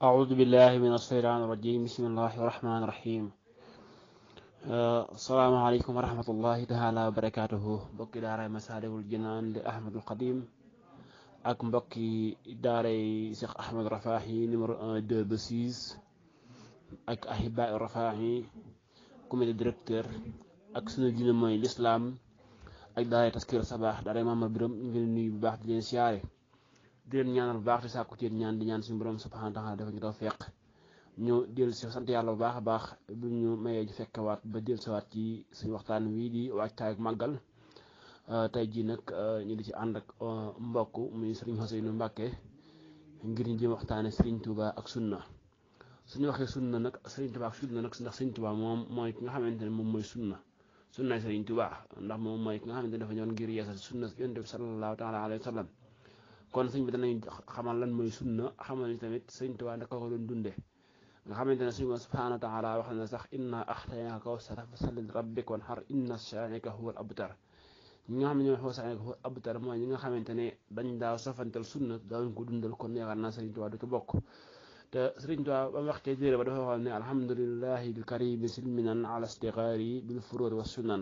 أعوذ بالله من الشيطان الرجيم بسم الله الرحمن الرحيم السلام عليكم ورحمة الله تعالى وبركاته mbokki daaray Masaalikul Jinaan di Ahmadul Xadim ak mbokki daaray Cheikh Ahmed Rafahi numéro 1 2 ba 6 ak Ahibaa Rafahi comité directeur ak sunu diine mooy lislaam ak daaray Taskiru Sabaax daaray Mama Biram ñu ngi leen nuyu bu baax di leen siyaare di leen ñaanal bu baax di sàkku ci ñaan di ñaan suñu borom subhaanahu wa taala dafa ñu tawfiq ñu dellu si sant yàlla bu baax a baax bu ñu mayee ñu fekkewaat ba dellu siwaat ci suñu waxtaan wii di waajtaay ak màggal tey jii nag ñu di ci ànd ak mbokk muy Serigne Ousseynou Mbacké ngir ñu jëm waxtaane Serigne Touba ak sunna suñu waxee sunna nag Serigne Touba ak sunna nag ndax Serigne Touba moom mooy ki nga xamante ne moom mooy sunnaay Serigne Touba ndax moom mooy ki nga xamante ne dafa ñëwoon ngir yeesal sunna Yonent bi sallallahu taala alayhi wa sallam kon sëñ bi danañ xamal lan mooy sunna xamal ni tamit Serigne Touba naka ko doon dunde nga xamante ne suñu borom subhaanahu wa taala wax na sax inna axtaynaaka kawsara fasalli li rabbika wanhar inna shaani'aka huwal abtar ñi nga xam ne ñoo huwa shaani'aka huwal abtar mooy ñi nga xamante ne dañ daa sofantal sunna daawuñ ko dundal kon yaakaar naa Sëriñ Tuubaa du ci bokk te Sëriñ Tuubaa ba mu wax ci téere ba dafa waxoon ne alhamdulillahi l-karimi silminan ala istiqaari bil furuuri wa sunan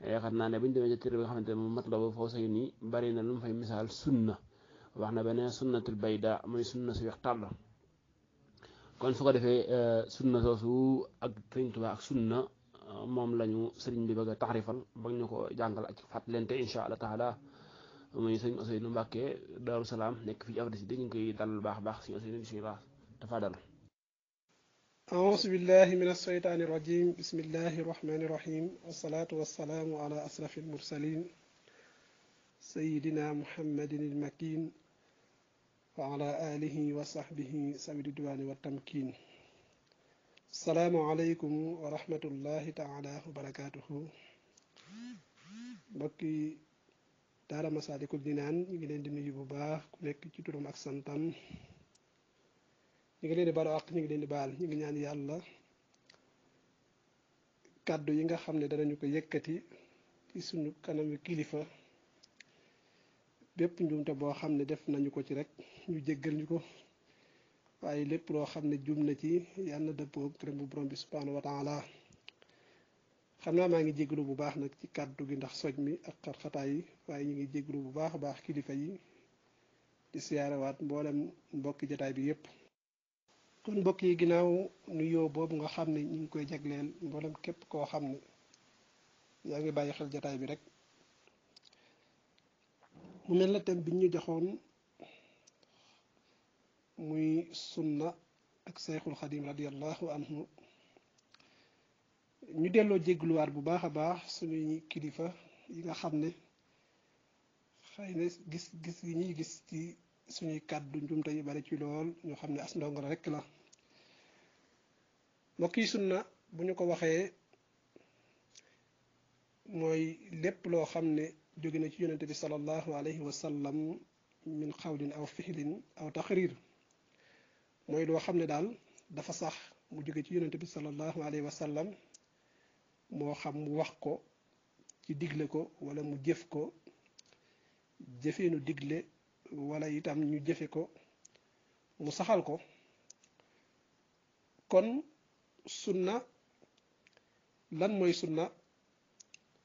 yaakaar naa ne bu ñu demee ci téere bi nga xamante ne moom Matlabul Fawzayni bari na lu mu fay misaal sunna wax na beneen sunnatul bayda mooy sunna si weex tàll kon su ko defee sunna soosu ak Sëriñ Tuubaa ak sunna moom lañu sëriñ bi bëgg a taxrifal ba ñu ko jàngal ak fàttalente incha allah taala muy sëriñ Ousseynou Mbacké Daaru Salaam nekk fii ci Afrique si ñu ngi koy dalal baax baax si Ousseynou bismillah tafadal أعوذ بالله من الشيطان الرجيم بسم الله الرحمن الرحيم والصلاة والسلام على أشرف المرسلين سيدنا محمد المكين وعلى آله وصحبه سوي الرضوان والتمكين السلام عليكم ورحمة الله تعالى وبركاته mbokki daara Masaalikul Jinaan ñu ngi leen di nuyu bu baax ku nekk ci turam ak santam ñu ngi leen di baal ak ñu ngi leen di baal ñu ngi ñaan yàlla kàddu yi nga xam ne danañu ko yëkkati ci suñu kanamu kilifa bépp njuumte boo xam ne def nañu ko ci rek ñu jéggal ñu ko waaye lépp loo xam ne jum na ci yàlla na dëppoo gërëm bu borom bi subhaanahu wa taala xam naa maa ngi jéggalu bu baax nag ci kàddu gi ndax soj mi ak xat-xataay yi waaye ñu ngi jéggalu bu baax a baax kilifa yi di siyaarewaat mboolem mbokki jataay bi yépp kon mbokk yi ginnaaw nuyoo boobu nga xam ne ñu ngi koy jagleel mboolem képp koo xam ne yaa ngi bàyyi xel jataay bi rek mu mel na thème bi ñu joxoon muy sunna ak Seyxul Xadim radiallahu anhu ñu delloo jéggluwaat bu baax a baax suñuy kilifa yi nga xam ne xëy na gis yi ñuy gis ci suñuy kàddu njumte yu bari ci lool ñu xam ne as ndongo la rekk la mbokk yi sunna bu ñu ko waxee mooy lépp loo xam ne jóge na ci yonente bi sallallahu alayhi wa sallam min xawlin aw fixlin aw taqrir mooy loo xam ne daal dafa sax mu jóge ci yonente bi sallallahu alayhi wa sallam moo xam mu wax ko ci digle ko wala mu jëf ko jëfeenu digle wala itam ñu jëfe ko mu saxal ko kon sunna lan mooy sunna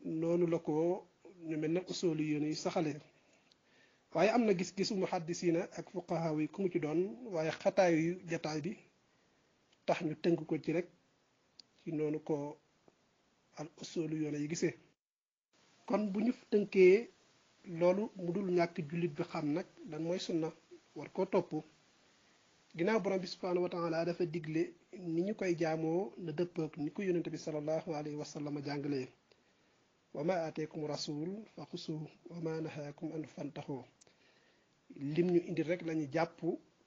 noonu la ko ñu mel ne usooli yoon yi saxale waaye am na gis-gisu muhaddisiina ak fuqahaa yi ku mu ci doon waaye xataayu jataay bi tax ñu tënk ko ci rek ci noonu ko al usooli yoon yi gisee kon bu ñu tënkee loolu mu dul ñàkk jullit bi xam nag lan mooy sunna war koo topp ginnaaw borom bi subhaanahu wa taala dafa digle ni ñu koy jaamoo na dëppook ni ko yonente bi sallallahu alayhi wa sallam jàngalee wa ma ateekum rasul fa xusuhu wa ma nahaakum an fantaxoo lim ñu indi rek lañu jàpp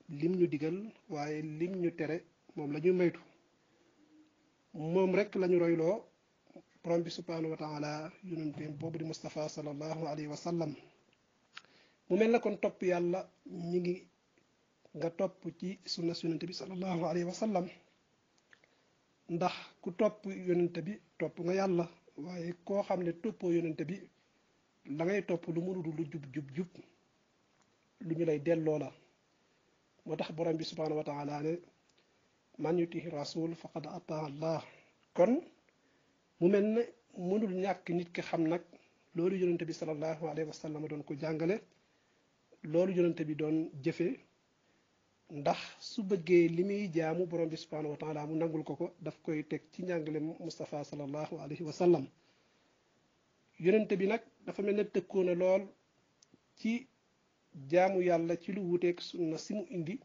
lim ñu digal waaye lim ñu tere moom la ñu moytu moom rek lañu royloo borom bi subhaanahu wa taala yonenteem boobu di Mustafa sallallahu alayhi wa sallam mu mel na kon topp yàlla ñi ngi nga topp ci sunna yonente bi sallallahu alayhi wa sallam ndax ku topp yonente bi topp nga yàlla waaye koo xam ne toppoo yonente bi la ngay topp lu mënul lu jub lu ñu lay delloo la moo tax borom bi subhanahu wa taala ne man yutihi rasul faqad ataa allah. kon mu mel ne mënul ñàkk nit ki xam nag loolu yonente bi sallallahu alayhi wa sallam doon ko jàngale, loolu yonente bi doon jëfe, ndax su bëggee li muy jaamu borom bi subhanahu wa taala mu nangul ko daf koy teg ci njàngale Mustafa sallallahu alayhi wa sallam. yonente bi nag dafa mel ne tëkkoo na lool ci jaamu yàlla ci lu wuteeg sunna si mu indi.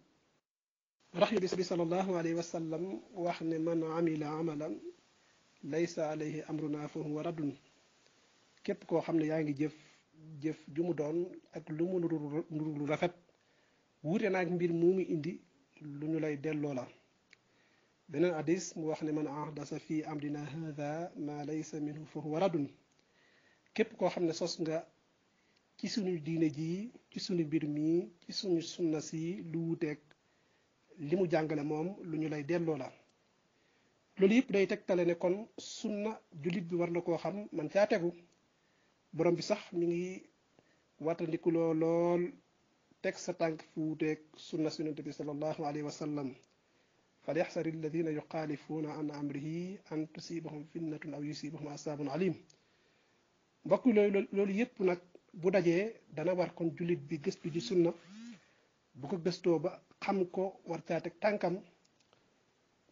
rax yu bis bi sallallahu alayhi wa sallam wax ne man amila amalan laysa alayhi amruna fa huwa raddun. képp koo xam ne yaa ngi jëf ju mu doon ak lu mu nuru lu rafet wuute naag mbir mu mu indi lu ñu lay delloo la. beneen hadis mu wax ne man ahdasa fi amrina hadha ma laysa minhu fa huwa raddun. képp koo xam ne sos nga ci suñu diine ji, ci suñu mbir mi, ci suñu sunna si lu wuuteeg li mu jàngale moom lu ñu lay delloo la. loolu yëpp day tegtale ne kon sunna jullit bi war na koo xam man caa tegu. borom bi sax mi ngi wattandikuloo lool teg sa tànk fu wuuteeg sunna si yonent bi sallallahu alayhi wa sallam. falyaxsari alladina yuxaalifuuna an amrihi an tusibahum fitnatun aw yusibahum asaabun alim. mbokk loolu yëpp nag bu dajee dana war kon jullit bi gëstu ci sunna, bu ko gëstoo ba xam ko war caa teg tànkam.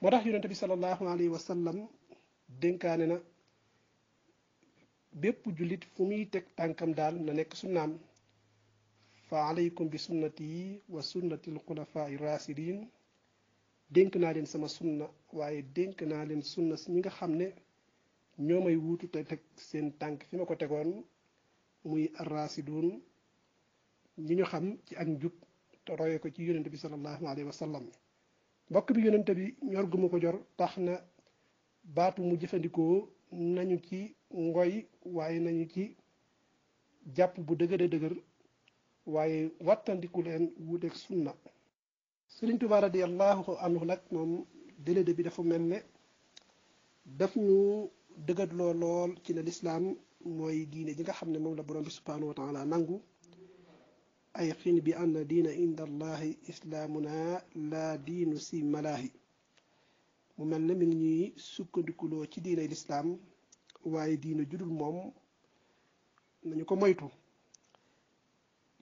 moo tax yonente bi sallallahu alayhi wa sallam dénkaane na bépp jullit fu muy teg tànkam daal na nekk sunnaam. fa alaykum bi sunnati wa sunnati alxulafai rasidin. dénk naa leen sama sunna waaye dénk naa leen sunna si ñi nga xam ne ñoo may wuutu te teg seen tànk fi ma ko tegoon, muy arrasidun ñi ñu xam ci ak njub te roye ko ci yonente bi sallallahu alayhi wa sallam. mbokk bi yonente bi ñor gu ma ko jor tax na baatu mu jëfandikoo nañu ci ngoy waaye nañu ci jàpp bu dëgëre dëgër, waaye wattandiku leen wuuteeg sunna. Sëriñ Tuubaa radiyallahu anhu nag moom délédé bi dafa mel ne daf ñu dëgërloo lool ci ne lislaam mooy diine ji nga xam ne moom la borom bi subhanahu wa taala nangu. ay xiin bi anna diina inda allahi islaamuna la diinu si malaahi. mu mel ne mi ngi ñuy sukkandikuloo ci diine lislaam waaye diine judul moom nañu ko moytu.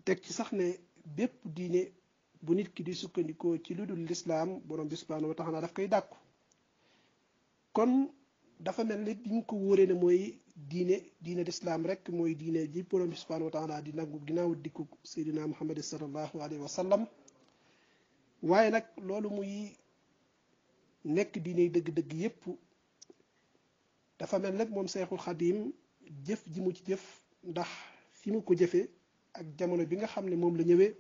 teg ci sax ne bépp diine bu nit ki di sukkandikoo ci lu dul lislaam borom bi subhanahu wa taala daf koy dàkku. kon dafa mel ne bi ñu ko wóoree ne mooy diine lislaam rek mooy diine ji borom bi subhanahu wa taala di nangu ginnaaw dikku seydina muhammad sallallahu alayhi wa sallam. waaye nag loolu muy nekk diine dëgg-dëgg yépp dafa mel nag moom Seexul Xadim jëf ji mu ci jëf, ndax fi mu ko jëfe ak jamono bi nga xam ne moom la ñëwee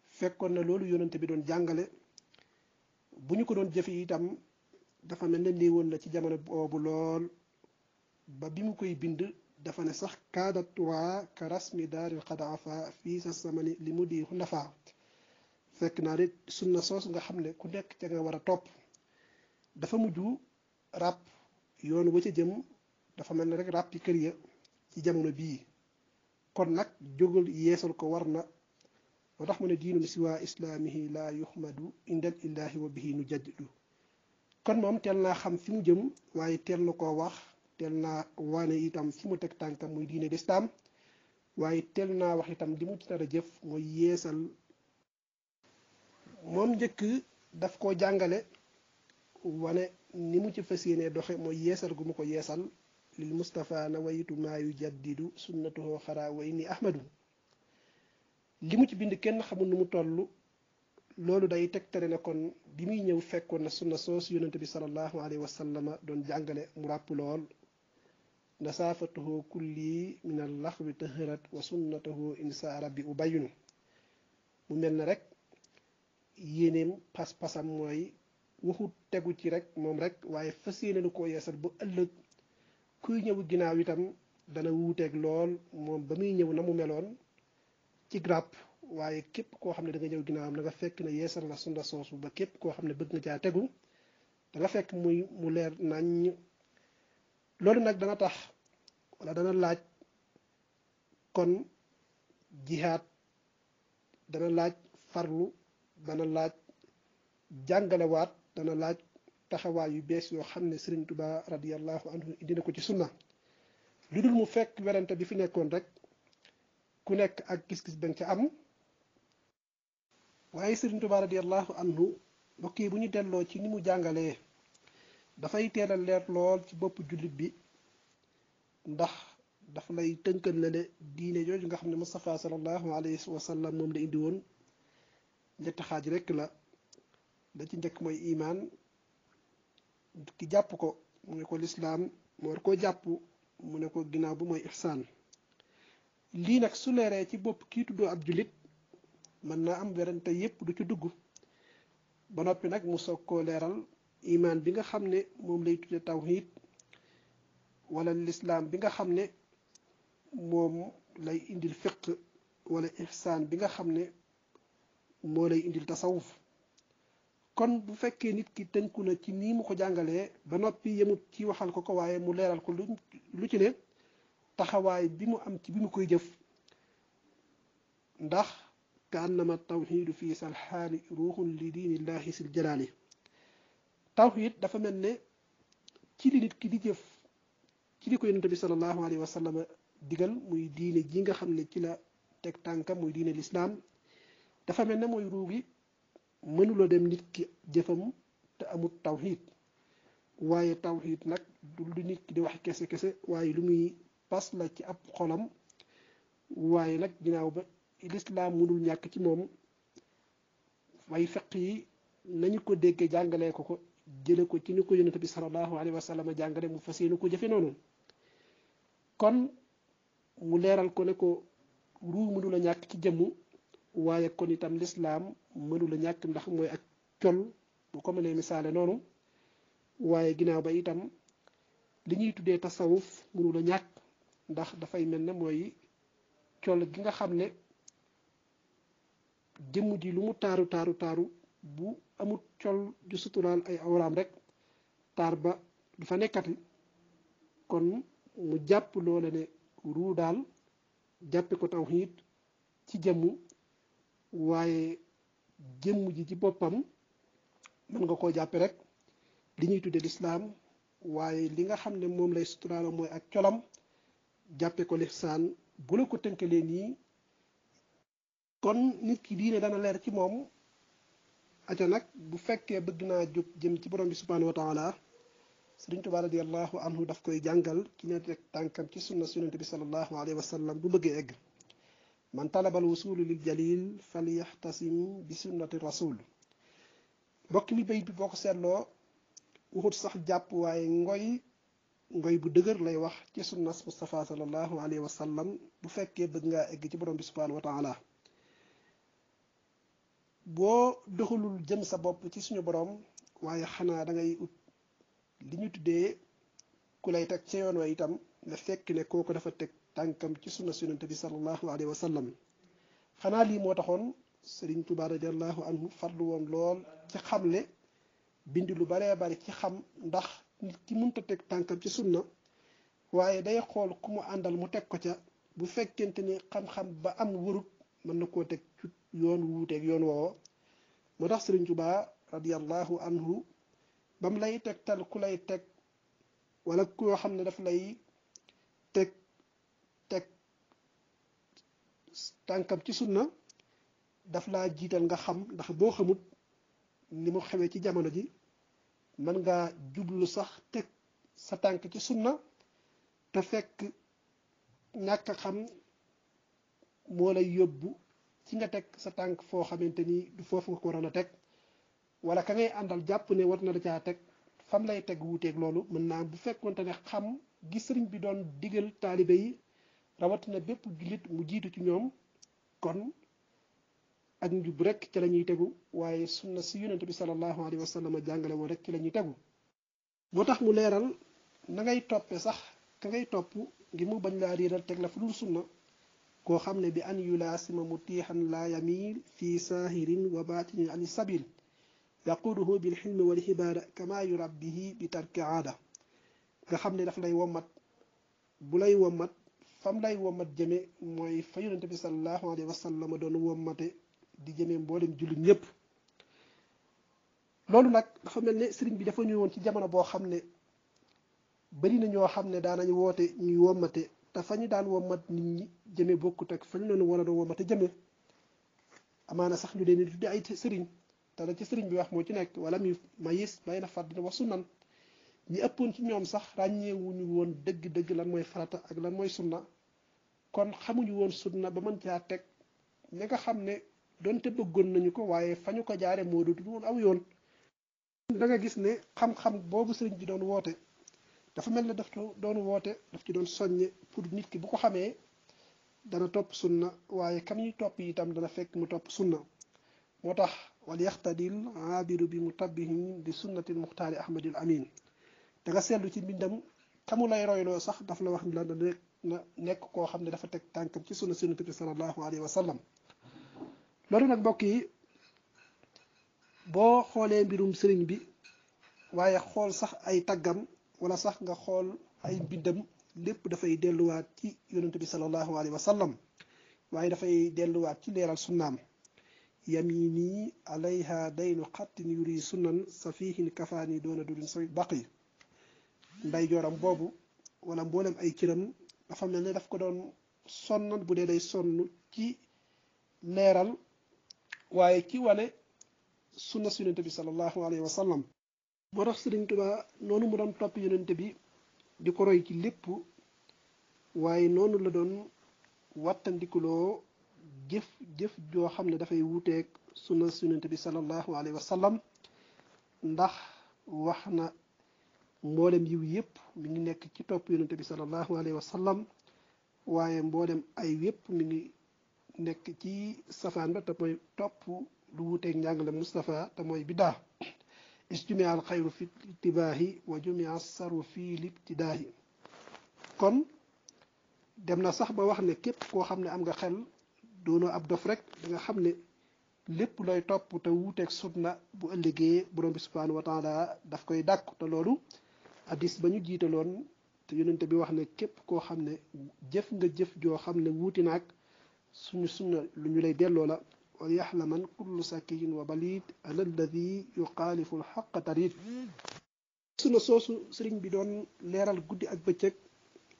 fekkoon na loolu yonente bi doon jàngale. bu ñu ko doon jëfe itam dafa mel ne néewoon na ci jamono boobu lool, ba bi mu koy bind dafa ne sax kaada turaa ka rasmi daaril xadaafa fii sa samani li mu di nafa. fekk naa de sunna soos nga xam ne ku nekk ca nga war a topp dafa mujj ràpp yoon wa ca jëm, dafa mel ne rek ràppi kër ya ci jamono bii. kon nag jógal yeesal ko war na. moo tax mu ne diinu siwa islaamihi la yuxmadu indal illahi wa bihi nu jaddidu. kon moom teel naa xam fi mu jëm waaye teel na koo wax, teel naa wane itam fi mu teg tànkam muy diine lislaam, waaye teel naa wax itam li mu ci nar a jëf mooy yeesal. moom njëkk daf koo jàngale wane ni mu ci fas yéenee doxe mooy yeesal gu mu ko yeesal. lil Mustafa na waytu maa yu jaddidu sunnatuhu xaraa way ni ahmadu. li mu ci bind kenn xamul nu mu toll. loolu day tegtale ne kon bi muy ñëw fekkoon na sunna soos yonente bi sallallahu alayhi wa sallama doon jàngale mu ràpp lool. nasaafatuhu kulli min al laxwi taharat wa sunnatuhu insa rabbi ubayinu. mu mel ne rek yéeneem pas-pasam mooy waxut tegu ci rek moom rek, waaye fas yéene lu ko yeesal ba ëllëg kuy ñëw ginnaaw itam dana wuuteeg lool moom ba muy ñëw na mu meloon ci ràpp. waaye képp koo xam ne da nga ñëw ginnaawam da nga fekk ne yeesal na sunna soosu ba képp koo xam ne bëgg nga caa tegu da nga fekk mu leer nañ. loolu nag dana tax wala dana laaj kon jihaad, dana laaj farlu, dana laaj jàngalewaat, dana laaj taxawaay yu bees yoo xam ne Sëriñ Tuubaa radiyallahu anhu indi na ko ci sunna. lu dul mu fekk werante bi fi nekkoon rek ku nekk ak gis-gis ba nga ca am. waaye Sëriñ Tuubaa radiyallahu anhu mbokk yi bu ñu delloo ci ni mu jàngalee dafay teel a leer lool ci bopp jullit bi, ndax dafa lay tënkal la ne diine jooju nga xam ne Mustafa sallallahu alayhi wa sallam moom la indi woon ñetti xaaj rek la. da ci njëkk mooy imaan, ki jàpp ko mu ne ko lislaam, mu war koo jàpp mu ne ko ginnaaw bu mooy ihsaan. lii nag su leeree ci bopp kii tuddoo ab jullit mën naa am werante yépp du ci dugg. ba noppi nag mu soog koo leeral imaan bi nga xam ne moom lay tudde tawhid, wala lislaam bi nga xam ne moom lay indil fiq, wala ihsaan bi nga xam ne moo lay indil tasawuf. kon bu fekkee nit ki tënku na ci nii mu ko jàngalee ba noppi yemut ci waxal ko ko, waaye mu leeral ko lu ci ne taxawaay bi mu am ci bi mu koy jëf. ndax ka annama tawxiidu fii sal xaali ruuxun li diinillahi sil jalaali. tawxiid dafa mel ne ci li nit ki di jëf ci li ko yonent bi sallallahu alayhi wa sallam digal, muy diine ji nga xam ne ci la teg tànkam, muy diine lislaam. dafa mel ne mooy ruugi mënula dem nit ki jëfam te amut tawxiid. waaye tawxiid nag du lu nit ki di wax kese kese, waaye lu muy pas la ci ab xolam. waaye nag ginnaaw ba lislaam mënul ñàkk ci moom, way fiq yi nañu ko déggee jàngalee ko ko, jële ko ci ni ko yonent bi sallallahu alayhi wa sallam jàngale, mu fas yéene ko jëfe noonu. kon mu leeral ko ne ko ruu mënul a ñàkk ci jëmm, waaye kon itam lislaam mënul a ñàkk ndax mooy ak col bu ko mënee misaale noonu. waaye ginnaaw ba itam li ñuy tuddee tasawuf mënul a ñàkk ndax dafay mel ne mooy col gi nga xam ne jëmm ji lu mu taaru taaru taaru bu amut col ju suturaal ay awraam rek taar ba du fa nekkati. kon mu jàpp loole ne ruu daal jàppe ko tawxiid ci jëmm, waaye jëmm ji ci boppam mën nga koo jàppe rek li ñuy tudde lislaam, waaye li nga xam ne moom lay suturaal mooy ak colam jàppe ko lihsaan. bu la ko tënkalee nii kon nit ki diine dana leer ci moom. aca nag bu fekkee bëgg naa jóg jëm ci borom bi subhanahu wa taala, Sëriñ Tuubaa radiyallahu anhu daf koy jàngal ci ne teg tànkam ci sunna yonent bi sallallahu alayhi wa sallam bu bëggee egg. man talabal wusulu lil jalil falyaxtasim bi sunnati rasul. mbokk mi bayit bi boo ko seetloo waxut sax jàpp, waaye ngoy bu dëgër lay wax ci sunnas Mustafa sallallahu alayhi wa sallam bu fekkee bëgg ngaa egg ci borom bi subhanahu wa taala. boo doxalul jëm sa bopp ci suñu borom, waaye xanaa da ngay ut li ñu tuddee ku lay teg ca yoon wa itam nga fekk ne kooku dafa teg tànkam ci sunna yonent bi sallallahu alayhi wa sallam. xanaa lii moo taxoon Sëriñ Tuubaa radiyallahu anhu farlu woon lool ci xamle, bind lu baree bari ci xam, ndax nit ki mënta teg tànkam ci sunna waaye day xool ku mu àndal mu teg ko ca. bu fekkente ni xam-xam ba am wërut mën na koo teg ci yoon wuuteeg yoon woowo. moo tax Sëriñ Tuubaa radiyallahu anhu bam lay tegtal ku lay teg wala koo xam ne daf lay teg tànkam ci sunna daf laa jiital nga xam, ndax boo xamut ni mu xewee ci jamono ji mën ngaa jublu sax teg sa tànk ci sunna te fekk ñàkk xam moo lay yóbbu ci nga teg sa tànk foo xamante ni du foofu nga ko waroon a teg, wala ka ngay àndal jàpp ne war na la caa teg fam lay teg wuuteeg loolu. mën naa bu fekkonte ne xam gi sëriñ bi doon digal taalibe yi rawatina bépp jullit mu jiitu ci ñoom, kon ak njub rek ci la ñuy tegu, waaye sunna si yonent bi sallallahu alayhi wa sallam jàngale woon rek ci la ñuy tegu. moo tax mu leeral na ngay toppe sax ka ngay topp ngir mu bañ laa réeral teg la fu dul sunna, koo xam ne bi an yulaasima mutiixan laa yamiil fi saahirin wa baatinin ani sabil yaquduhu bil xilmi wal xibaada kama yurabbihi bi tarki aada. nga xam ne daf lay wommat, bu lay wommat fam lay wommat jëme mooy fa yonent bi sallallahu alayhi wa sallam doon wommate di jëme mboolem jullit ñëpp. loolu nag dafa mel ne sëriñ bi dafa ñëwoon ci jamono boo xam ne bari na ñoo xam ne daanañu woote ñuy wommate te fa ñu daan wommat nit ñi jëme bokkut ak fa ñu leen war a doon wommate jëme amaana sax ñu leen di tudde ay sëriñ te la ci sëriñ bi wax moo ci nekk wala mi mayis bay na fardina wa sunnan ñi ëppoon ci ñoom sax ràññeewuñu woon dëgg-dëgg lan mooy farata ak lan mooy sunna kon xamuñu woon sunna ba mën caa teg ña nga xam ne donte bëggoon nañu ko waaye fa ñu ko jaare moo dootul woon aw yoon da nga gis ne xam-xam boobu sëriñ bi doon woote dafa mel ne daf doon woote daf ci doon soññe pour nit ki bu ko xamee dana topp sunna waaye kam ñuy topp itam dana fekk mu topp sunna moo tax wal yaxtadil aabiru bi mutabbihin di sunnatil muxtaari ahmadil amin da nga seetlu ci mbindam kamu lay royloo sax daf la wax ni la na nekk koo xam ne dafa teg tànkam ci sunna sunnat bi sallallahu alayhi wa sallam loolu nag mbokk yi boo xoolee mbirum sëriñ bi waaye xool sax ay taggam wala sax nga xool ay mbindam lépp dafay delluwaat ci yonent bi sallallahu alayhi wa sallam waaye dafay delluwaat ci leeral sunnaam yamini alayha daynu xattin yuri sunnan safihin kafaani doona dudin sa baqi nday jooram boobu wala mboolem ay cëram dafa mel ne daf ko doon sonnal bu dee day sonn ci leeral waaye ci wane sunna su yonente bi sallallahu alayhi wa sallam moo tax Sëriñ Tuubaa noonu mu doon topp yonente bi di ko roy ci lépp waaye noonu la doon wattandikuloo jëf joo xam ne dafay wuuteeg sunna su yonente bi sallallahu alayhi wa sallam ndax wax na mboolem yiw yépp mi ngi nekk ci topp yonente bi sallallahu alayhi wa sallam waaye mboolem ay yépp mi ngi nekk ci safaan ba te mooy topp lu wuuteeg njàngale Mustafa te mooy bidaa isjumia al xayru fi itibaahi wa jumia saru fi libtidaahi kon dem na sax ba wax ne képp koo xam ne am nga xel doonoo ab dof rek da nga xam ne lépp looy topp te wuuteeg sunna bu ëllëgee borom bi subhanahu wa taala daf koy dàkku te loolu hadis ba ñu jiitaloon te yonente bi wax ne képp koo xam ne jëf nga jëf joo xam ne wuuti naag suñu sunna lu ñu lay delloo la wal yaxlaman kullu sakiyin wa balid ala alladi yuxaalifu alxaqa tarid sunna soosu sëriñ bi doon leeral guddi ak bëccëg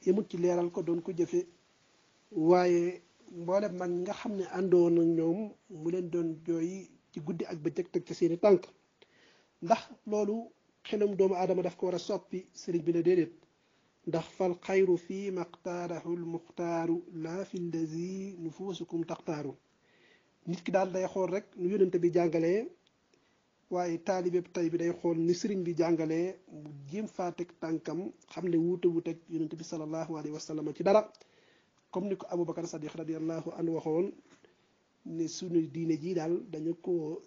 yemut ci leeral ko doon ko jëfe waaye mboolem mag nga xam ne àndoon ak ñoom mu leen doon jooy ci guddi ak bëccëg teg ca seeni tànk ndax loolu xelum doomu aadama daf ko war a soppi sëriñ bi ne déedéet ndax fal xayru fi maxtaarahu lmuxtaaru laa fi llazi nufusukum taxtaaru nit ki daal day xool rek nu yonente bi jàngalee waaye taalibe tey bi day xool ni sëriñ bi jàngalee mu jéem faa teg tànkam xam ne wuute wuuteeg yonente bi sallallahu alayhi wa sallam ci dara comme ni ko Aboubacar Sadiq radiallahu anhu waxoon ne sunu diine ji daal dañu ko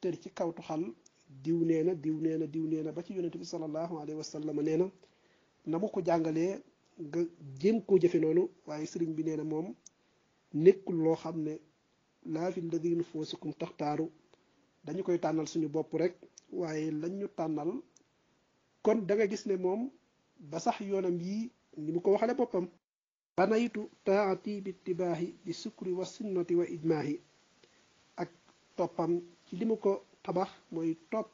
tër ci kawtu xal diw nee na diw nee na diw nee na ba ci yonente bi sallallahu alayhi wa sallam nee na mu ko jàngalee nga jéem koo jëfe noonu waaye sëriñ bi nee na moom nekkul loo xam ne laa fi lladi nufusukum taxtaaru dañu koy tànnal suñu bopp rek waaye lañ ñu tànnal kon da nga gis ne moom ba sax yoonam yi ni mu ko waxale boppam banaytu taati bi ittibaahi bi sukri wa sunnati wa ijmaahi ak toppam ci li mu ko tabax mooy topp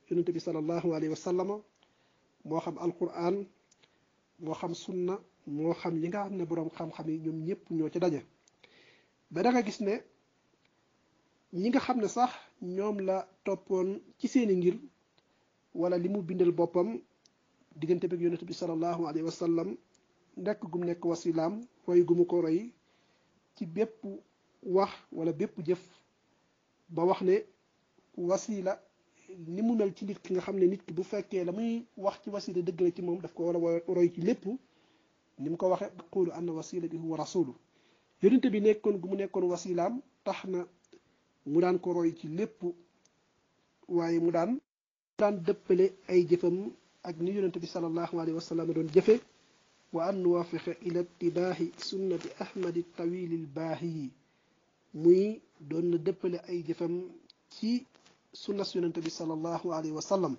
yonente bi sallallahu alayhi wa sallam moo xam alquran moo xam sunna moo xam li nga xam ne boroom xam-xam yi ñoom ñëpp ñoo ci daje ba da nga gis ne ñi nga xam ne sax ñoom la toppoon ci seeni ngir wala li mu bindal boppam diggante bi yonente bi sallallahu alayhi wa sallam nekk gum nekk wasilaam roy gumu ko roy ci bépp wax wala bépp jëf ba wax ne wasila ni mu mel ci nit ki nga xam ne nit ki bu fekkee la muy wax ci wasila dëgg la ci moom daf ko war a roy ci lépp ni mu ko waxee qulu anna wasila bi huwa rasulu yonente bi nekkoon gu mu nekkoon wasilaam tax na mu daan ko roy ci lépp waaye mu daan dëppale ay jëfam ak ni yonente bi sallallahu alayhi wa sallam doon jëfe wa an nuwafiqa ila ittibaahi sunnati ahmadi tawilil baahi muy doon na dëppale ay jëfam ci sunnas yonente bi sallallahu alayhi wa sallam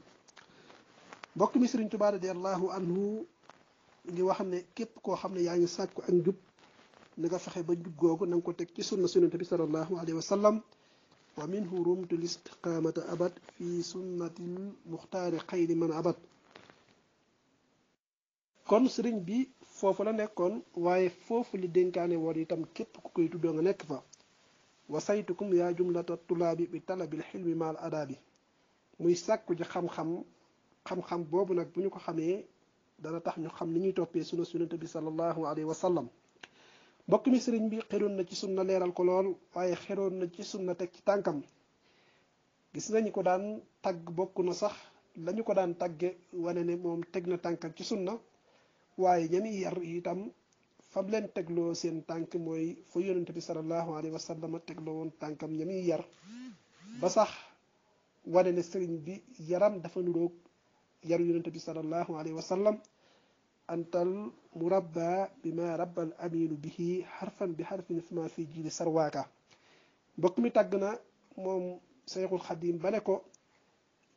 mbokk mi Sëriñ Tuubaa radiallahu anhu ngi wax ne képp koo xam ne yaa ngi sàkku ak njub na nga fexe ba njub googu na nga ko teg ci sunnas yonente bi sallallahu alayhi wa sallam wa minhu rumtu listiqamata abad fi sunnatil muxtaari xayri man abad. kon sëriñ bi foofu la nekkoon waaye foofu li dénkaane woon itam képp ku koy tuddoo nga nekk fa. wa saytukum yaa jumlata tulaabi bi talabil xilmi maal adaabi. muy sàkku ji xam-xam boobu nag bu ñu ko xamee dana tax ñu xam ni ñuy toppee sunna yonent bi sallallahu alayhi wa sallam. mbokk mi sëriñ bi xeroon na ci sunna leeral ko lool waaye xeroon na ci sunna teg ci tànkam. gis nañu ko daan tagg bokk na sax lañu ko daan tagge wane ne moom teg na tànkam ci sunna waaye ñami yar itam fam leen tegloo seen tànk mooy fa yonent bi sallallahu alayhi wa sallam tegloo woon tànkam ñami yar ba sax wane ne sëriñ bi yaram dafa nuroog yaru yonent bi sallallahu alayhi wa sallam. antal murabba bi ma rabbal aminu bihi xarfan bi xarfin fi ma fi jiili sarwaaka. mbokk mi tàgg na moom Seyxul Xadim ba ne ko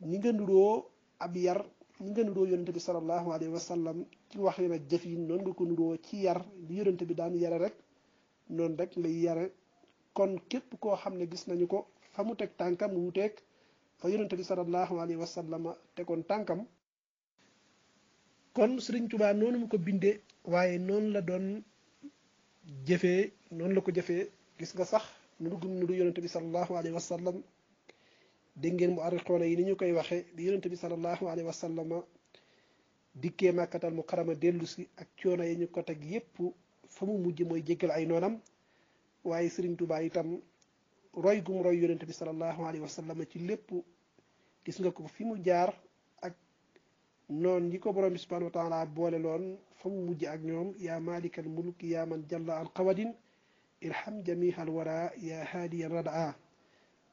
ñi nga nuroo ab yar ñi nga nuroo yonente bi sallallahu alayhi wa sallam ci wax yi nag jëf yi noonu nga ko nuroo ci yar li yonente bi daan yare rek noonu rek lay yare. kon képp koo xam ne gis nañu ko fa mu teg tànkam mu wuteeg fa yonente bi sallallahu alayhi wa sallam tegoon tànkam. kon Sëriñ Tuubaa noonu mu ko bindee waaye noonu la doon jëfee noonu la ko jëfee. gis nga sax nuru gum nuru yonente bi sallallahu alayhi wa sallam dégg ngeen mu arriqoona yi ni ñu koy waxee di yonente bi sallallahu alayhi wa sallam dikkee màkkatal mu karama dellu si ak coono yi ñu ko teg yépp fa mu mujj mooy jéggal ay noonam. waaye Sëriñ Tuubaa itam roy gum roy yonente bi sallallahu alayhi wa sallam ci lépp gis nga ko fi mu jaar ak noon yi ko borom bi subhanahu wa taala boole loon fa mu mujj ak ñoom. yaa malikal mulk yaa man jalla an qawadin irham jamihal wara yaa haadiyan radaa.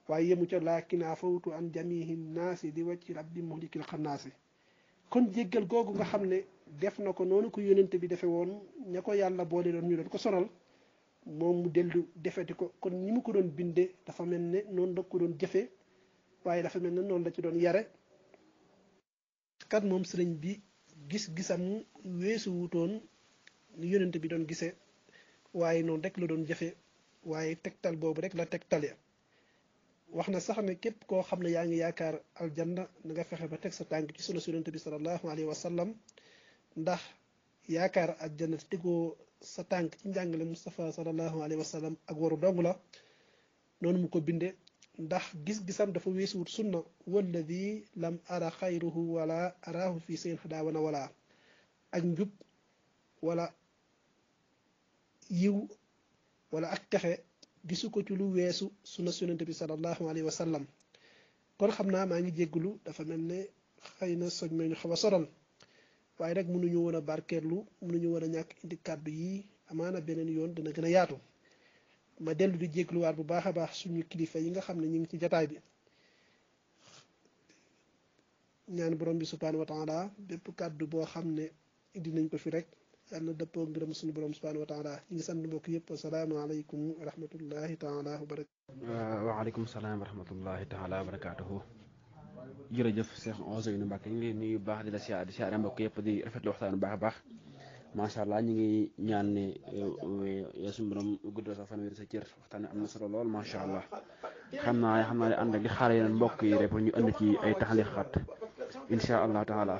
waaye yemu ca laakin afawtu an jamihi naasi di wàcci abdi muhlikil xannaasi. kon jéggal googu nga xam ne def na ko noonu ko yónnente bi defe woon ña ko yàlla boole doon ñu doon ko sonal moom mu dellu defeti ko. kon ñi mu ko doon binde dafa mel ne noonu la ko doon jëfe waaye dafa mel ne noonu la ci doon yare. kat moom sëriñ bi gis-gisam weesu wutoon ni yónnente bi doon gisee waaye noonu rek la doon jëfe waaye tegtal boobu rek la tegtale. wax na sax ne képp koo xam ne yaa ngi yaakaar aljanna na nga fexe ba teg sa tànk ci sunna yonent bi sallallahu alayhi wa sallam ndax yaakaar aljanna tegoo sa tànk ci njàngale Mustafa sallallahu alayhi wa sallam ak waru dong la. noonu mu ko binde ndax gis-gisam dafa weesuwut sunna walladi lam ara xayruhu wala arahu fi seen xadaawana wala ak njub wala yiw wala ak texe gisu ko ci lu weesu sunna yonent bi sallallahu alayhi wa sallam. kon xam naa maa ngi jégglu dafa mel ne xëy na soñ ma ñu xaw a soral waaye rek mënuñu woon a barkeerlu mënuñu woon a ñàkk indi kàddu yi amaana beneen yoon dina gën a yaatu. ma dellu di jégluwaat bu baax a baax suñu kilifa yi nga xam ne ñu ngi ci jataay bi ñaan borom bi subhanahu wa taala bépp kàddu boo xam ne indi nañ ko fi rek yàlla na dëppoo ngërëm suñu borom subhanahu wa taala. ñu ngi sant mbokk yëpp asalaamaaleykum wa rahmatullahi taala wa barakatuh. waaleykum salaam wa rahmatullahi taala wa barakatuhu. jërëjëf Cheikh Ousseynou Mbacké ñu ngi lay nuyu baax di la siyaare mbokk yëpp di rafetlu waxtaan bu baax a baax macha allah ñu ngi ñaan ne yow suñu borom guddal sa fan wér sa cër waxtaan am na solo lool macha allah xam naa ne ànd ak di xaar yeneen mbokk yi rek pour ñu indi ci ay taxalixaat incha allah taala.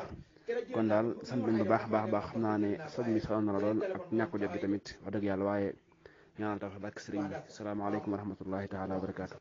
kon daal sant nañ bu baax a baax xam naa ne soj mi sonn na la lool ak ñàkk jot gi tamit wax dëgg yàlla waaye ñaanal tax barke sëriñ bi salaamaaleykum wa rahmatullahi taala wa barakaatu.